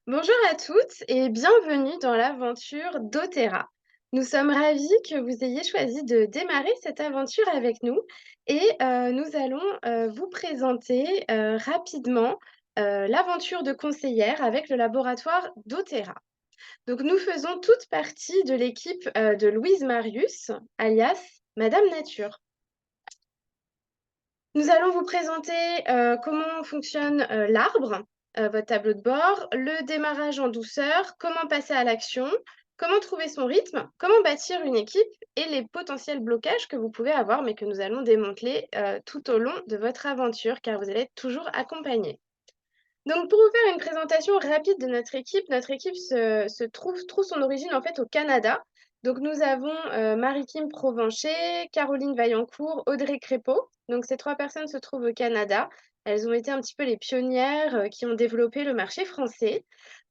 Bonjour à toutes et bienvenue dans l'aventure d'Otera. Nous sommes ravis que vous ayez choisi de démarrer cette aventure avec nous et nous allons vous présenter rapidement l'aventure de conseillère avec le laboratoire d'Otera. Donc nous faisons toute partie de l'équipe de Louise Marius, alias Madame Nature. Nous allons vous présenter comment fonctionne l'arbre, votre tableau de bord, le démarrage en douceur, comment passer à l'action, comment trouver son rythme, comment bâtir une équipe et les potentiels blocages que vous pouvez avoir, mais que nous allons démanteler tout au long de votre aventure, car vous allez être toujours accompagné. Donc, pour vous faire une présentation rapide de notre équipe trouve son origine en fait au Canada. Donc, nous avons Marie-Kim Provencher, Caroline Vaillancourt, Audrey Crépeau. Donc, ces trois personnes se trouvent au Canada. Elles ont été un petit peu les pionnières qui ont développé le marché français.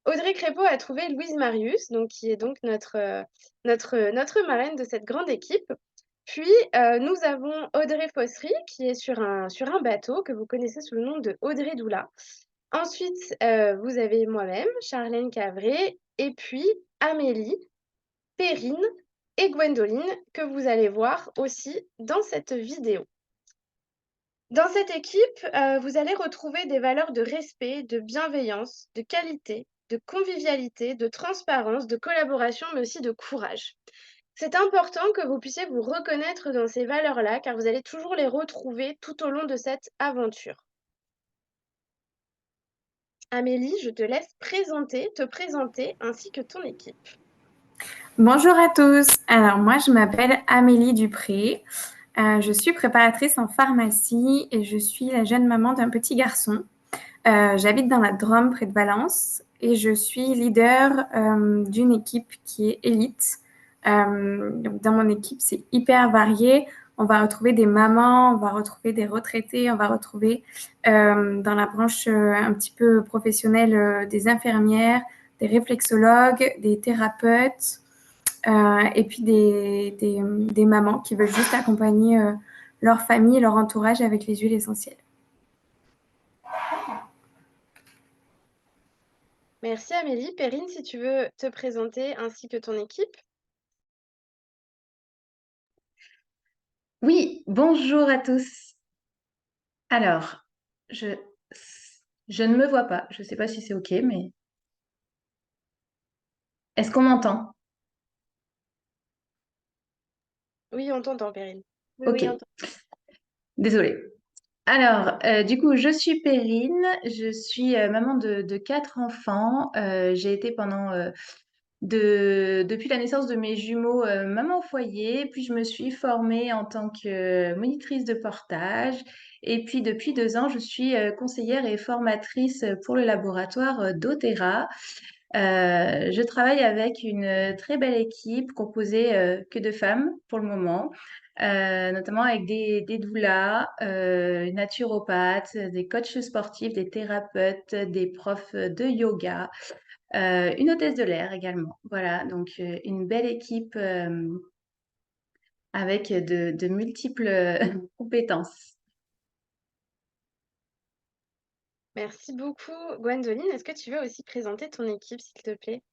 Audrey Crépeau a trouvé Louise Marius, donc, qui est donc notre marraine de cette grande équipe. Puis, nous avons Audrey Fossery, qui est sur un bateau que vous connaissez sous le nom de Audrey Doula. Ensuite, vous avez moi-même, Charlène Cavré, et puis Amélie, Perrine et Gwendoline, que vous allez voir aussi dans cette vidéo. Dans cette équipe, vous allez retrouver des valeurs de respect, de bienveillance, de qualité, de convivialité, de transparence, de collaboration, mais aussi de courage. C'est important que vous puissiez vous reconnaître dans ces valeurs-là, car vous allez toujours les retrouver tout au long de cette aventure. Amélie, je te laisse te présenter ainsi que ton équipe. Bonjour à tous. Alors moi, je m'appelle Amélie Dupré. Je suis préparatrice en pharmacie et je suis la jeune maman d'un petit garçon. J'habite dans la Drôme, près de Valence, et je suis leader d'une équipe qui est élite. Donc dans mon équipe, c'est hyper varié. On va retrouver des mamans, on va retrouver des retraités, on va retrouver dans la branche un petit peu professionnelle des infirmières, des réflexologues, des thérapeutes, et puis des mamans qui veulent juste accompagner leur famille, leur entourage avec les huiles essentielles. Merci Amélie. Perrine, si tu veux te présenter ainsi que ton équipe. Oui, bonjour à tous. Alors, je, je ne me vois pas. Je ne sais pas si c'est OK, mais est-ce qu'on m'entend? Oui, on t'entend, Perrine. Oui, OK, oui, on t'entend. désolée. Alors, du coup, je suis Perrine, je suis maman de quatre enfants. J'ai été depuis la naissance de mes jumeaux, maman au foyer, puis je me suis formée en tant que monitrice de portage. Et puis depuis 2 ans, je suis conseillère et formatrice pour le laboratoire d'Otera. Je travaille avec une très belle équipe composée que de femmes pour le moment, notamment avec des doulas, naturopathes, des coachs sportifs, des thérapeutes, des profs de yoga, une hôtesse de l'air également. Voilà, donc une belle équipe avec de multiples compétences. Merci beaucoup, Gwendoline. Est-ce que tu veux aussi présenter ton équipe, s'il te plaît?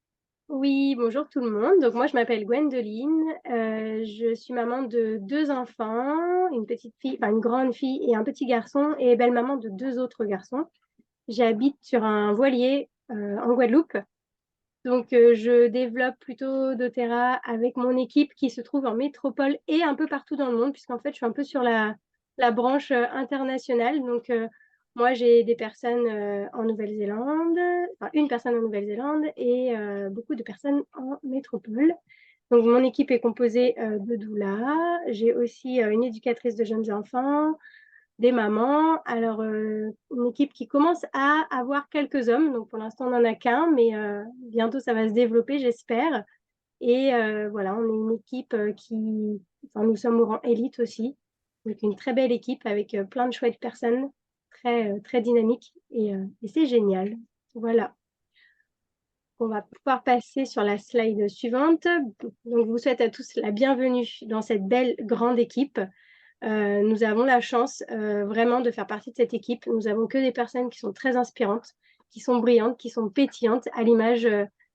Oui, bonjour tout le monde. Donc moi, je m'appelle Gwendoline. Je suis maman de 2 enfants, une petite fille, enfin une grande fille et un petit garçon, et belle-maman de 2 autres garçons. J'habite sur un voilier en Guadeloupe. Donc je développe plutôt doTERRA avec mon équipe qui se trouve en métropole et un peu partout dans le monde, puisqu'en fait, je suis un peu sur la branche internationale. Donc moi, j'ai des personnes en Nouvelle-Zélande, enfin une personne en Nouvelle-Zélande et beaucoup de personnes en métropole. Donc mon équipe est composée de doulas. J'ai aussi une éducatrice de jeunes enfants, des mamans. Alors une équipe qui commence à avoir quelques hommes. Donc pour l'instant, on n'en a qu'un, mais bientôt, ça va se développer, j'espère. Et voilà, on est une équipe enfin, nous sommes au rang élite aussi. Donc une très belle équipe avec plein de chouettes personnes, très dynamiques. Et c'est génial. Voilà. On va pouvoir passer sur la slide suivante. Donc, je vous souhaite à tous la bienvenue dans cette belle grande équipe. Nous avons la chance vraiment de faire partie de cette équipe. Nous avons que des personnes qui sont très inspirantes, qui sont brillantes, qui sont pétillantes, à l'image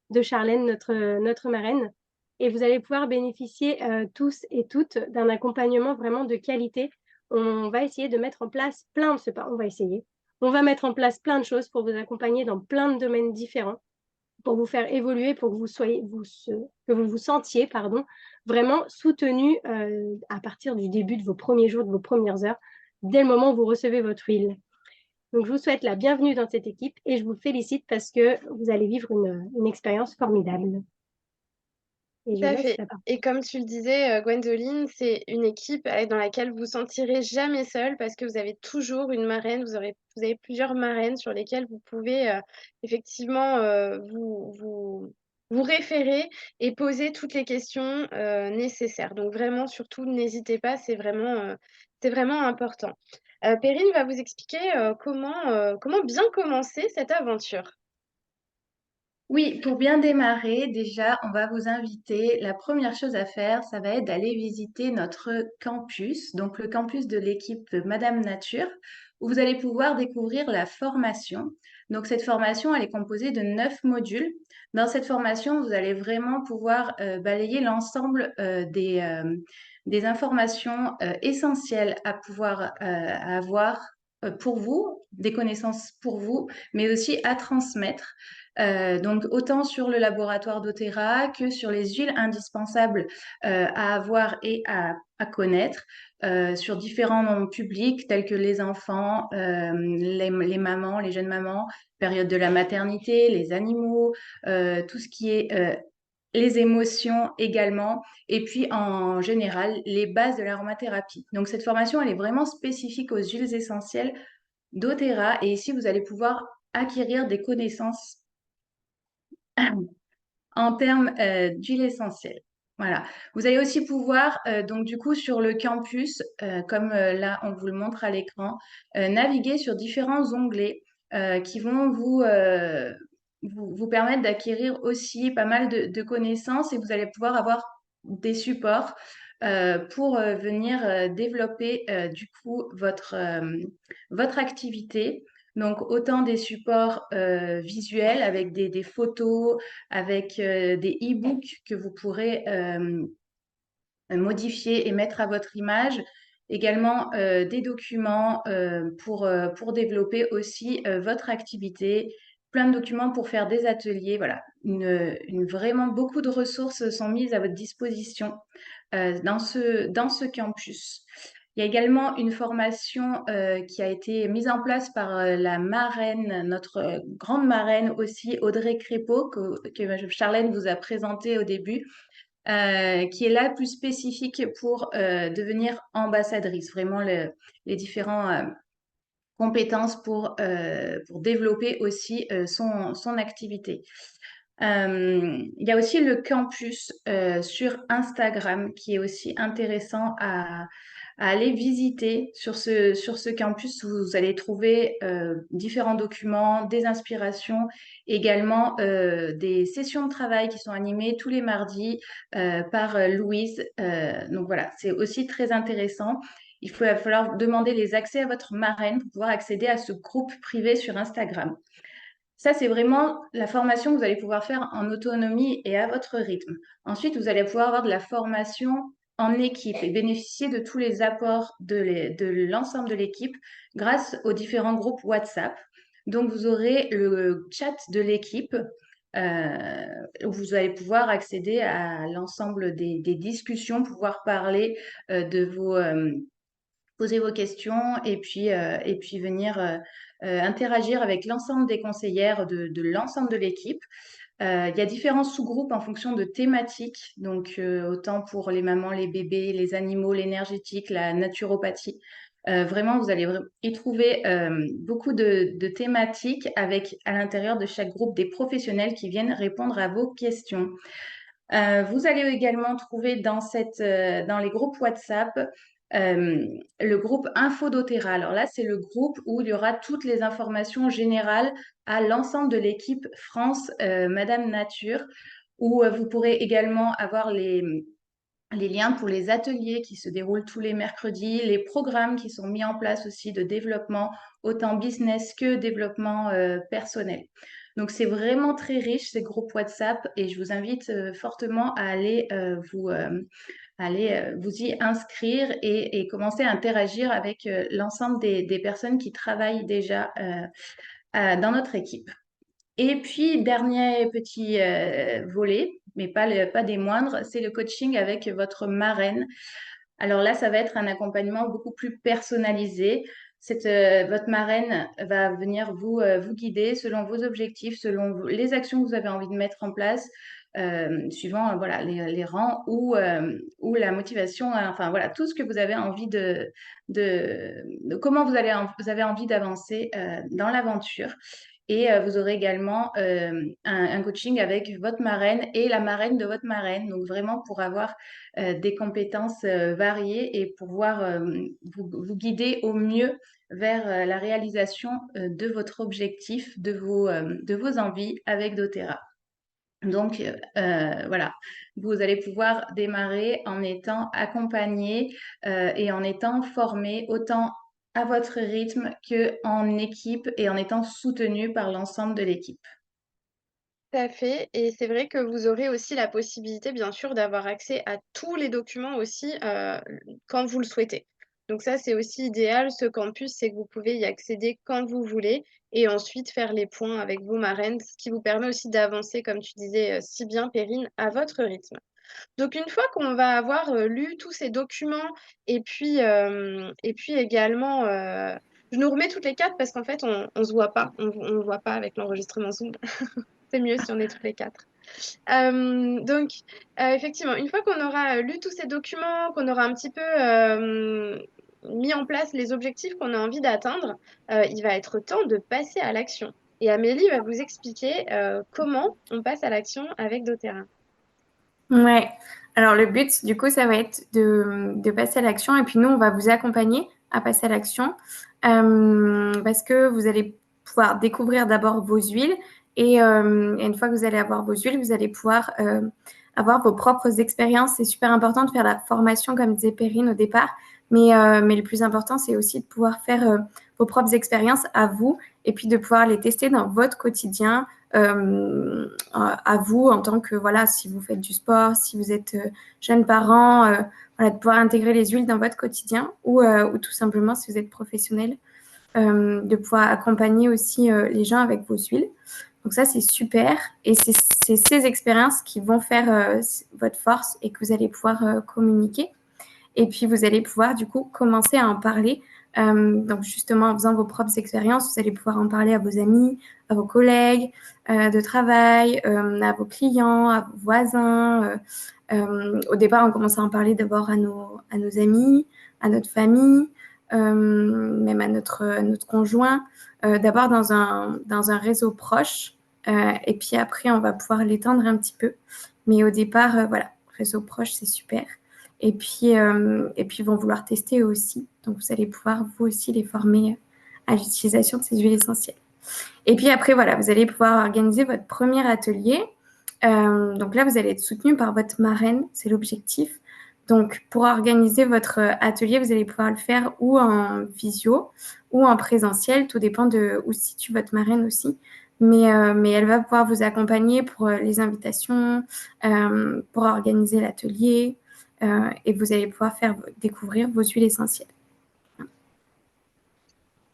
de Charlène, notre marraine. Et vous allez pouvoir bénéficier tous et toutes d'un accompagnement vraiment de qualité. On va essayer de mettre en place on va essayer. On va mettre en place plein de choses pour vous accompagner dans plein de domaines différents, pour vous faire évoluer, pour que vous vous sentiez, vraiment soutenu à partir du début de vos premiers jours, de vos premières heures, dès le moment où vous recevez votre huile. Donc, je vous souhaite la bienvenue dans cette équipe et je vous félicite parce que vous allez vivre une expérience formidable. Et je Tout à laisse fait. la parole. Et comme tu le disais, Gwendoline, c'est une équipe dans laquelle vous vous sentirez jamais seul parce que vous avez toujours une marraine, vous avez plusieurs marraines sur lesquelles vous pouvez effectivement vous référer et poser toutes les questions nécessaires. Donc vraiment, surtout, n'hésitez pas, c'est vraiment important. Perrine va vous expliquer comment bien commencer cette aventure. Oui, pour bien démarrer, déjà, on va vous inviter. La première chose à faire, ça va être d'aller visiter notre campus, donc le campus de l'équipe Madame Nature, où vous allez pouvoir découvrir la formation. Donc, cette formation, elle est composée de 9 modules. Dans cette formation, vous allez vraiment pouvoir balayer l'ensemble des informations essentielles à pouvoir avoir pour vous, des connaissances pour vous, mais aussi à transmettre. Donc, autant sur le laboratoire doTERRA que sur les huiles indispensables à avoir et à connaître, sur différents publics tels que les enfants, les mamans, les jeunes mamans, période de la maternité, les animaux, tout ce qui est les émotions également, et puis en général, les bases de l'aromathérapie. Donc, cette formation, elle est vraiment spécifique aux huiles essentielles doTERRA, et ici, vous allez pouvoir acquérir des connaissances en termes d'huile essentielle. Voilà. Vous allez aussi pouvoir, donc du coup, sur le campus, comme là, on vous le montre à l'écran, naviguer sur différents onglets qui vont vous permettre d'acquérir aussi pas mal de connaissances et vous allez pouvoir avoir des supports pour venir développer du coup votre activité. Donc, autant des supports visuels avec des photos, avec des e-books que vous pourrez modifier et mettre à votre image. Également des documents pour développer aussi votre activité. Plein de documents pour faire des ateliers. Voilà, vraiment beaucoup de ressources sont mises à votre disposition dans ce campus. Il y a également une formation qui a été mise en place par la marraine, notre grande marraine aussi, Audrey Crépeau, que Charlène vous a présenté au début, qui est là plus spécifique pour devenir ambassadrice, vraiment les différentes compétences pour développer aussi son activité. Il y a aussi le campus sur Instagram qui est aussi intéressant à aller visiter. Sur ce campus, vous allez trouver différents documents, des inspirations, également des sessions de travail qui sont animées tous les mardis par Louise. Donc voilà, c'est aussi très intéressant. Va falloir demander les accès à votre marraine pour pouvoir accéder à ce groupe privé sur Instagram. Ça, c'est vraiment la formation que vous allez pouvoir faire en autonomie et à votre rythme. Ensuite, vous allez pouvoir avoir de la formation en équipe et bénéficier de tous les apports de l'ensemble de l'équipe grâce aux différents groupes WhatsApp. Donc, vous aurez le chat de l'équipe où vous allez pouvoir accéder à l'ensemble des discussions, pouvoir parler poser vos questions et puis venir interagir avec l'ensemble des conseillères de l'ensemble de l'équipe. Il y a différents sous-groupes en fonction de thématiques, donc autant pour les mamans, les bébés, les animaux, l'énergétique, la naturopathie. Vraiment, vous allez y trouver beaucoup de thématiques avec à l'intérieur de chaque groupe des professionnels qui viennent répondre à vos questions. Vous allez également trouver dans les groupes WhatsApp le groupe Info doTERRA. Alors là, c'est le groupe où il y aura toutes les informations générales à l'ensemble de l'équipe France Madame Nature, où vous pourrez également avoir les liens pour les ateliers qui se déroulent tous les mercredis, les programmes qui sont mis en place aussi de développement, autant business que développement personnel. Donc, c'est vraiment très riche, ces groupes WhatsApp, et je vous invite fortement à aller vous y inscrire et commencer à interagir avec l'ensemble des personnes qui travaillent déjà dans notre équipe. Et puis, dernier petit volet, mais pas des moindres, c'est le coaching avec votre marraine. Alors là, ça va être un accompagnement beaucoup plus personnalisé. Votre marraine va venir vous guider selon vos objectifs, selon les actions que vous avez envie de mettre en place, suivant voilà, les rangs ou la motivation, enfin voilà, tout ce que vous avez envie de comment vous avez envie d'avancer dans l'aventure. Et vous aurez également un coaching avec votre marraine et la marraine de votre marraine. Donc vraiment pour avoir des compétences variées et pouvoir vous guider au mieux vers la réalisation de votre objectif, de vos envies avec doTERRA. Donc voilà, vous allez pouvoir démarrer en étant accompagné et en étant formé autant à votre rythme qu'en équipe et en étant soutenu par l'ensemble de l'équipe. Tout à fait. Et c'est vrai que vous aurez aussi la possibilité, bien sûr, d'avoir accès à tous les documents aussi quand vous le souhaitez. Donc ça, c'est aussi idéal. Ce campus, c'est que vous pouvez y accéder quand vous voulez et ensuite faire les points avec vos marraines, ce qui vous permet aussi d'avancer, comme tu disais si bien, Perrine, à votre rythme. Donc une fois qu'on va avoir lu tous ces documents et puis également, je nous remets toutes les quatre parce qu'en fait, on ne se voit pas. On voit pas avec l'enregistrement Zoom. C'est mieux si on est toutes les quatre. Donc, effectivement, une fois qu'on aura lu tous ces documents, qu'on aura un petit peu mis en place les objectifs qu'on a envie d'atteindre, il va être temps de passer à l'action. Et Amélie va vous expliquer comment on passe à l'action avec doTERRA. Ouais. Alors, le but, du coup, ça va être de passer à l'action. Et puis, nous, on va vous accompagner à passer à l'action parce que vous allez pouvoir découvrir d'abord vos huiles. Et une fois que vous allez avoir vos huiles, vous allez pouvoir avoir vos propres expériences. C'est super important de faire la formation, comme disait Perrine au départ. Mais le plus important, c'est aussi de pouvoir faire vos propres expériences à vous et puis de pouvoir les tester dans votre quotidien, à vous en tant que, voilà, si vous faites du sport, si vous êtes jeune parent, voilà, de pouvoir intégrer les huiles dans votre quotidien ou tout simplement si vous êtes professionnel, de pouvoir accompagner aussi les gens avec vos huiles. Donc ça, c'est super. Et c'est ces expériences qui vont faire votre force et que vous allez pouvoir communiquer. Et puis, vous allez pouvoir, du coup, commencer à en parler. Donc, justement, en faisant vos propres expériences, vous allez pouvoir en parler à vos amis, à vos collègues de travail, à vos clients, à vos voisins. Au départ, on commence à en parler d'abord à nos amis, à notre famille, même à notre conjoint. D'abord dans un réseau proche. Et puis après, on va pouvoir l'étendre un petit peu. Mais au départ, voilà, réseau proche, c'est super. Et puis, ils vont vouloir tester eux aussi. Donc, vous allez pouvoir, vous aussi, les former à l'utilisation de ces huiles essentielles. Et puis après, voilà, vous allez pouvoir organiser votre premier atelier. Donc là, vous allez être soutenu par votre marraine, c'est l'objectif. Donc, pour organiser votre atelier, vous allez pouvoir le faire ou en visio ou en présentiel. Tout dépend de où se situe votre marraine aussi. Mais elle va pouvoir vous accompagner pour les invitations, pour organiser l'atelier. Et vous allez pouvoir faire découvrir vos huiles essentielles.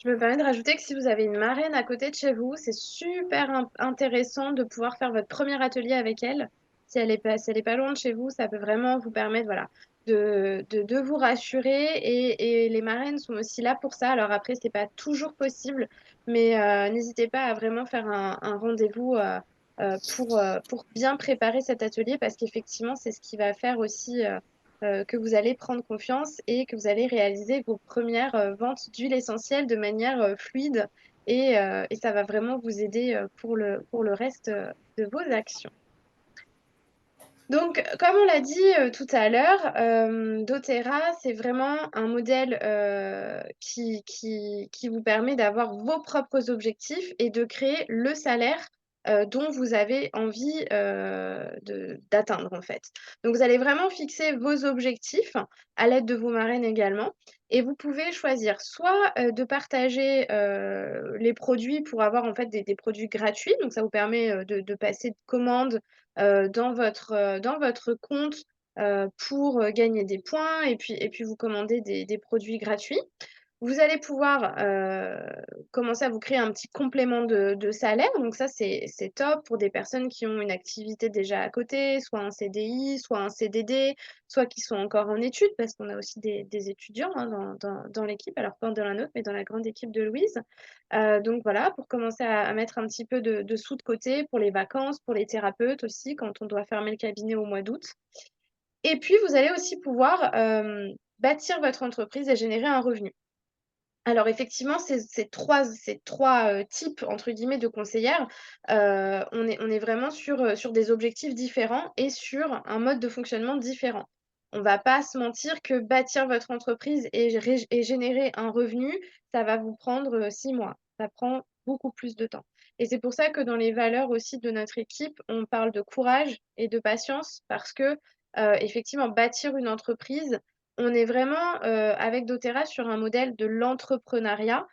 Je me permets de rajouter que si vous avez une marraine à côté de chez vous, c'est super intéressant de pouvoir faire votre premier atelier avec elle. Si elle est pas loin de chez vous, ça peut vraiment vous permettre, voilà, de vous rassurer. Et les marraines sont aussi là pour ça. Alors après, c'est pas toujours possible, mais n'hésitez pas à vraiment faire un rendez-vous pour bien préparer cet atelier parce qu'effectivement, c'est ce qui va faire aussi que vous allez prendre confiance et que vous allez réaliser vos premières ventes d'huile essentielle de manière fluide et ça va vraiment vous aider pour le reste de vos actions. Donc, comme on l'a dit tout à l'heure, doTERRA, c'est vraiment un modèle qui vous permet d'avoir vos propres objectifs et de créer le salaire dont vous avez envie d'atteindre en fait. Donc vous allez vraiment fixer vos objectifs à l'aide de vos marraines également. Et vous pouvez choisir soit de partager les produits pour avoir en fait des produits gratuits. Donc ça vous permet de passer de commandes dans votre compte pour gagner des points et puis vous commander des produits gratuits. Vous allez pouvoir commencer à vous créer un petit complément de salaire. Donc ça, c'est top pour des personnes qui ont une activité déjà à côté, soit un CDI, soit un CDD, soit qui sont encore en études, parce qu'on a aussi des étudiants hein, dans l'équipe, alors pas dans la nôtre, mais dans la grande équipe de Louise. Donc voilà, pour commencer à mettre un petit peu de sous de côté pour les vacances, pour les thérapeutes aussi, quand on doit fermer le cabinet au mois d'août. Et puis, vous allez aussi pouvoir bâtir votre entreprise et générer un revenu. Alors effectivement, ces trois types entre guillemets de conseillères, on est vraiment sur des objectifs différents et sur un mode de fonctionnement différent. On va pas se mentir que bâtir votre entreprise et générer un revenu, ça va vous prendre, 6 mois. Ça prend beaucoup plus de temps et c'est pour ça que dans les valeurs aussi de notre équipe, on parle de courage et de patience parce que, effectivement bâtir une entreprise, on est vraiment, avec doTERRA sur un modèle de l'entrepreneuriat.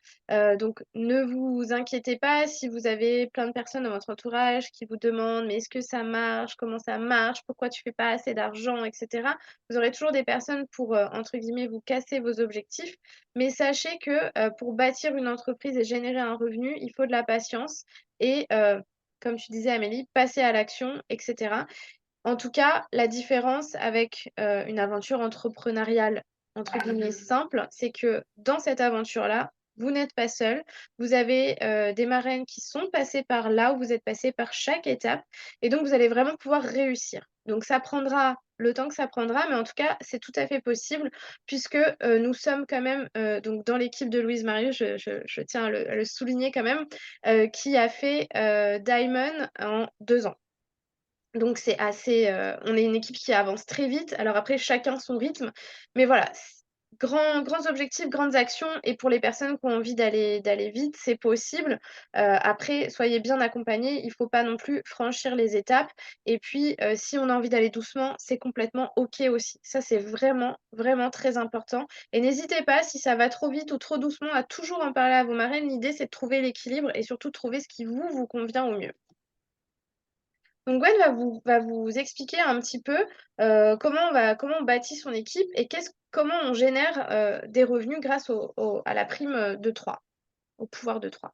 Donc ne vous inquiétez pas si vous avez plein de personnes dans votre entourage qui vous demandent: «Mais est-ce que ça marche? Comment ça marche? Pourquoi tu fais pas assez d'argent?» et cetera. Vous aurez toujours des personnes pour, entre guillemets, «vous casser vos objectifs». Mais sachez que, pour bâtir une entreprise et générer un revenu, il faut de la patience et comme tu disais Amélie, passer à l'action et cetera. En tout cas, la différence avec, une aventure entrepreneuriale, entre guillemets, «simple», c'est que dans cette aventure-là, vous n'êtes pas seul. Vous avez, des marraines qui sont passées par là où vous êtes passés, par chaque étape et donc vous allez vraiment pouvoir réussir. Donc ça prendra le temps que ça prendra, mais en tout cas, c'est tout à fait possible puisque, nous sommes quand même, donc dans l'équipe de Louise Marius, je tiens à le souligner quand même, qui a fait, Diamond en 2 ans. Donc c'est assez, on est une équipe qui avance très vite. Alors après, chacun son rythme, mais voilà, grands objectifs, grandes actions et pour les personnes qui ont envie d'aller vite, c'est possible. Après, soyez bien accompagnés, il faut pas non plus franchir les étapes et puis, si on a envie d'aller doucement, c'est complètement OK aussi. Ça, c'est vraiment, vraiment très important et n'hésitez pas, si ça va trop vite ou trop doucement, à toujours en parler à vos marraines. L'idée, c'est de trouver l'équilibre et surtout de trouver ce qui vous convient au mieux. Donc Gwen va vous expliquer un petit peu, comment on bâtit son équipe et comment on génère, des revenus grâce à la prime, de 3, au pouvoir de 3.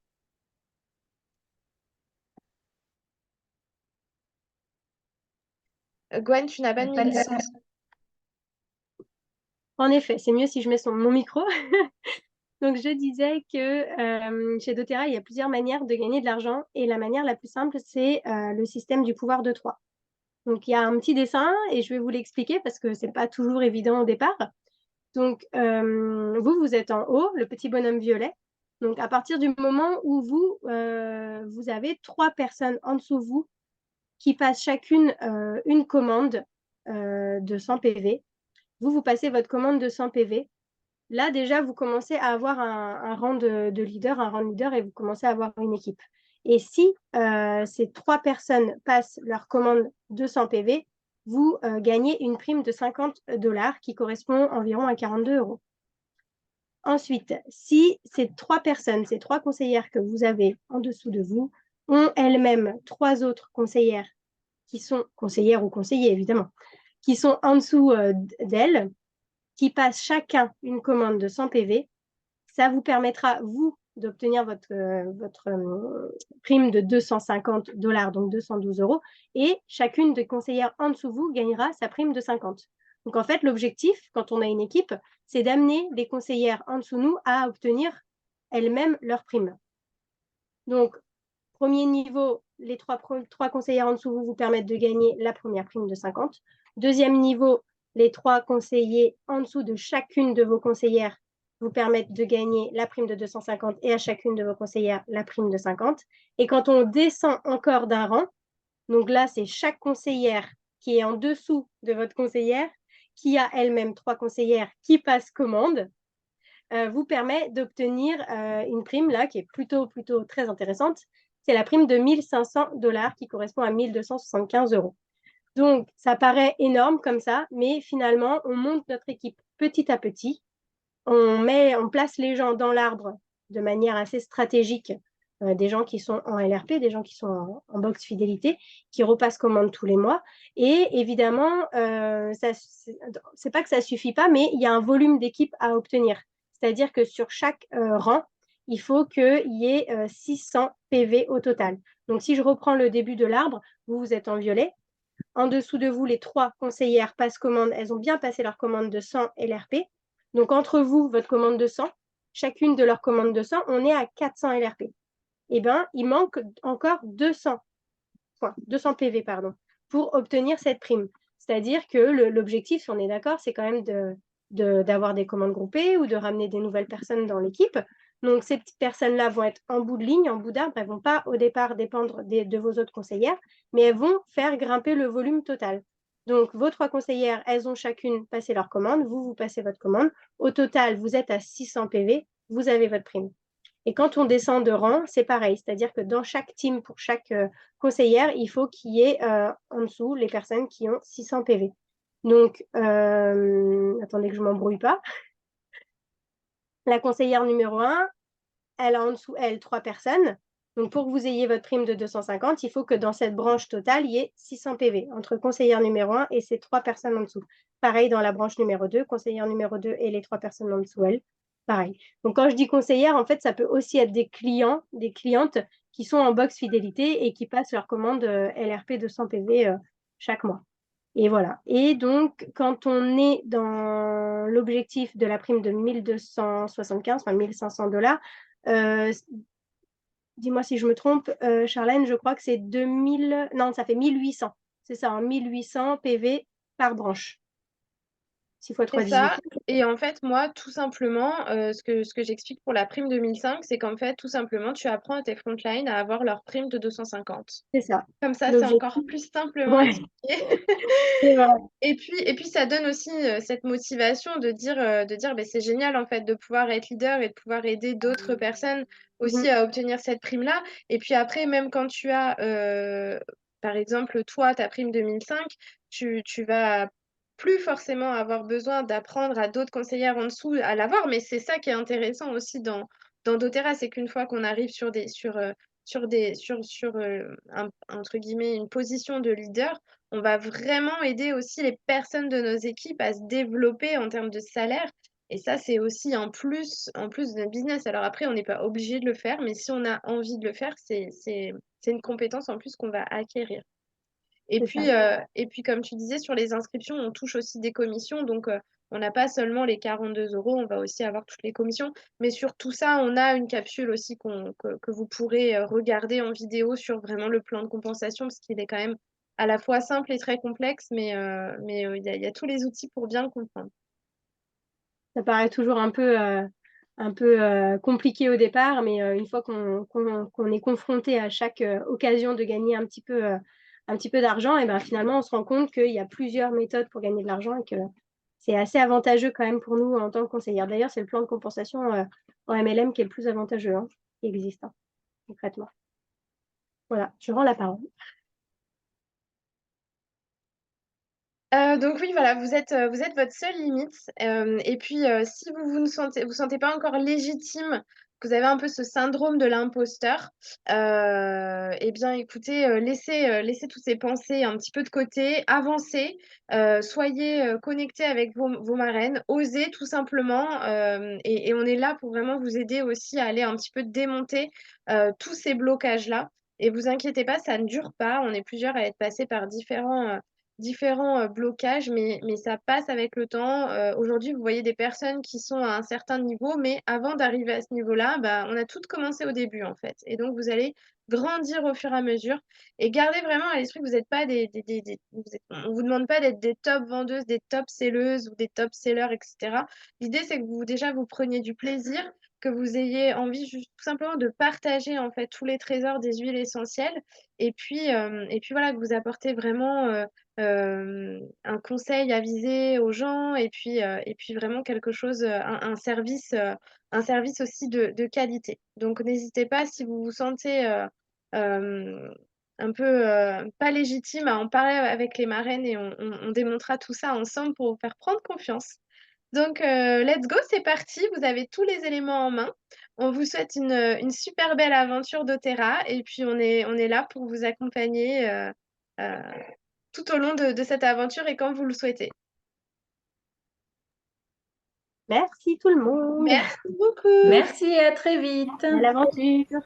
Gwen, tu n'as pas mis Pas le de son. En effet, c'est mieux si je mets mon micro. Donc, je disais que chez doTERRA, il y a plusieurs manières de gagner de l'argent et la manière la plus simple, c'est le système du pouvoir de 3. Donc, il y a un petit dessin et je vais vous l'expliquer parce que ce n'est pas toujours évident au départ. Donc, vous êtes en haut, le petit bonhomme violet. Donc, à partir du moment où vous avez 3 personnes en dessous de vous qui passent chacune une commande de 100 PV, vous passez votre commande de 100 PV. Là, déjà, vous commencez à avoir un rang de leader, un rang de leader et vous commencez à avoir une équipe. Et si ces 3 personnes passent leur commande de 100 PV, vous gagnez une prime de $50 qui correspond environ à 42 €. Ensuite, si ces 3 personnes, ces 3 conseillères que vous avez en dessous de vous, ont elles-mêmes 3 autres conseillères qui sont conseillères ou conseillers évidemment, qui sont en dessous d'elles, qui passent chacun une commande de 100 PV, ça vous permettra, vous, d'obtenir votre prime de $250, donc 212 €, et chacune des conseillères en dessous de vous gagnera sa prime de 50. Donc, en fait, l'objectif, quand on a une équipe, c'est d'amener les conseillères en dessous de nous à obtenir elles-mêmes leur prime. Donc, premier niveau, les 3 conseillères en dessous de vous permettent de gagner la première prime de 50. Deuxième niveau, les 3 conseillers en dessous de chacune de vos conseillères vous permettent de gagner la prime de 250 et à chacune de vos conseillères la prime de 50. Et quand on descend encore d'un rang, donc là, c'est chaque conseillère qui est en dessous de votre conseillère, qui a elle-même 3 conseillères qui passent commande, vous permet d'obtenir une prime là qui est plutôt très intéressante, c'est la prime de 1 500 $ qui correspond à 1 275 €. Donc, ça paraît énorme comme ça, mais finalement, on monte notre équipe petit à petit. On place les gens dans l'arbre de manière assez stratégique, des gens qui sont en LRP, des gens qui sont en box fidélité, qui repassent commande tous les mois. Et évidemment, c'est pas que ça suffit pas, mais il y a un volume d'équipe à obtenir. C'est-à-dire que sur chaque rang, il faut qu'il y ait 600 PV au total. Donc, si je reprends le début de l'arbre, vous êtes en violet. En dessous de vous, les 3 conseillères passent commande. Elles ont bien passé leur commande de 100 LRP. Donc, entre vous, votre commande de 100, chacune de leurs commandes de 100, on est à 400 LRP. Eh bien, il manque encore 200 PV, pardon, pour obtenir cette prime. C'est-à-dire que l'objectif, si on est d'accord, c'est quand même d'avoir des commandes groupées ou de ramener des nouvelles personnes dans l'équipe. Donc, ces petites personnes-là vont être en bout de ligne, en bout d'arbre. Elles ne vont pas au départ dépendre de vos autres conseillères, mais elles vont faire grimper le volume total. Donc, vos 3 conseillères, elles ont chacune passé leur commande. Vous passez votre commande. Au total, vous êtes à 600 PV. Vous avez votre prime. Et quand on descend de rang, c'est pareil. C'est-à-dire que dans chaque team, pour chaque conseillère, il faut qu'il y ait en dessous les personnes qui ont 600 PV. Donc, attendez que je ne m'embrouille pas. La conseillère numéro 1, elle a en dessous, elle, 3 personnes. Donc, pour que vous ayez votre prime de 250, il faut que dans cette branche totale, il y ait 600 PV entre conseillère numéro 1 et ces 3 personnes en dessous. Pareil dans la branche numéro 2, conseillère numéro 2 et les 3 personnes en dessous, elle. Pareil. Donc, quand je dis conseillère, en fait, ça peut aussi être des clients, des clientes qui sont en box fidélité et qui passent leur commande LRP de 100 PV chaque mois. Et voilà. Et donc, quand on est dans l'objectif de la prime de 1275, enfin 1500 $, dis-moi si je me trompe, Charlène, je crois que c'est 2000, non, ça fait 1800. C'est ça, 1800 PV par branche. 6 fois 3, C'est 18. ça. Et en fait, moi, tout simplement, ce que j'explique pour la prime 2005, c'est qu'en fait, tout simplement, tu apprends à tes frontline à avoir leur prime de 250. C'est ça. Comme ça, c'est L'objectif. encore plus simplement Ouais. expliqué. Et voilà. Et puis, ça donne aussi cette motivation de dire bah, c'est génial en fait de pouvoir être leader et de pouvoir aider d'autres personnes aussi à obtenir cette prime-là. Et puis après, même quand tu as, par exemple, toi, ta prime 2005, tu vas plus forcément avoir besoin d'apprendre à d'autres conseillères en dessous à l'avoir. Mais c'est ça qui est intéressant aussi dans doTERRA, c'est qu'une fois qu'on arrive entre guillemets, une position de leader, on va vraiment aider aussi les personnes de nos équipes à se développer en termes de salaire. Et ça, c'est aussi en plus de notre business. Alors après, on n'est pas obligé de le faire, mais si on a envie de le faire, c'est une compétence en plus qu'on va acquérir. Et C'est ça. puis, comme tu disais, sur les inscriptions, on touche aussi des commissions. Donc, on n'a pas seulement les 42 €, on va aussi avoir toutes les commissions. Mais sur tout ça, on a une capsule aussi que vous pourrez regarder en vidéo sur vraiment le plan de compensation, parce qu'il est quand même à la fois simple et très complexe, mais il y a tous les outils pour bien le comprendre. Ça paraît toujours un peu compliqué au départ, mais une fois qu'on est confronté à chaque occasion de gagner un petit peu d'argent, et ben finalement, on se rend compte qu'il y a plusieurs méthodes pour gagner de l'argent et que c'est assez avantageux quand même pour nous en tant que conseillère. D'ailleurs, c'est le plan de compensation en MLM qui est le plus avantageux qui existe concrètement. Voilà, je rends la parole. Donc oui, voilà, vous êtes votre seule limite. Et puis, si vous sentez pas encore légitime, que vous avez un peu ce syndrome de l'imposteur, eh bien, écoutez, laissez toutes ces pensées un petit peu de côté, avancez, soyez connectés avec vos marraines, osez tout simplement, et on est là pour vraiment vous aider aussi à aller un petit peu démonter tous ces blocages-là. Et vous inquiétez pas, ça ne dure pas. On est plusieurs à être passés par différents blocages, mais ça passe avec le temps. Aujourd'hui, vous voyez des personnes qui sont à un certain niveau, mais avant d'arriver à ce niveau-là, bah, on a toutes commencé au début, en fait. Et donc, vous allez grandir au fur et à mesure. Et gardez vraiment à l'esprit que vous n'êtes pas on vous demande pas d'être des top vendeuses, des top selleuses ou des top sellers, etc. L'idée, c'est que déjà, vous preniez du plaisir, que vous ayez envie juste tout simplement de partager, en fait, tous les trésors des huiles essentielles. Et puis voilà, que vous apportez vraiment un conseil avisé aux gens, et puis vraiment quelque chose, un service aussi de qualité. Donc n'hésitez pas si vous vous sentez euh, un peu pas légitime à en parler avec les marraines et on démontera tout ça ensemble pour vous faire prendre confiance. Donc, let's go, c'est parti. Vous avez tous les éléments en main. On vous souhaite une super belle aventure d'Otera et puis on est là pour vous accompagner euh, tout au long de cette aventure et quand vous le souhaitez. Merci tout le monde. Merci beaucoup. Merci et à très vite. À l'aventure.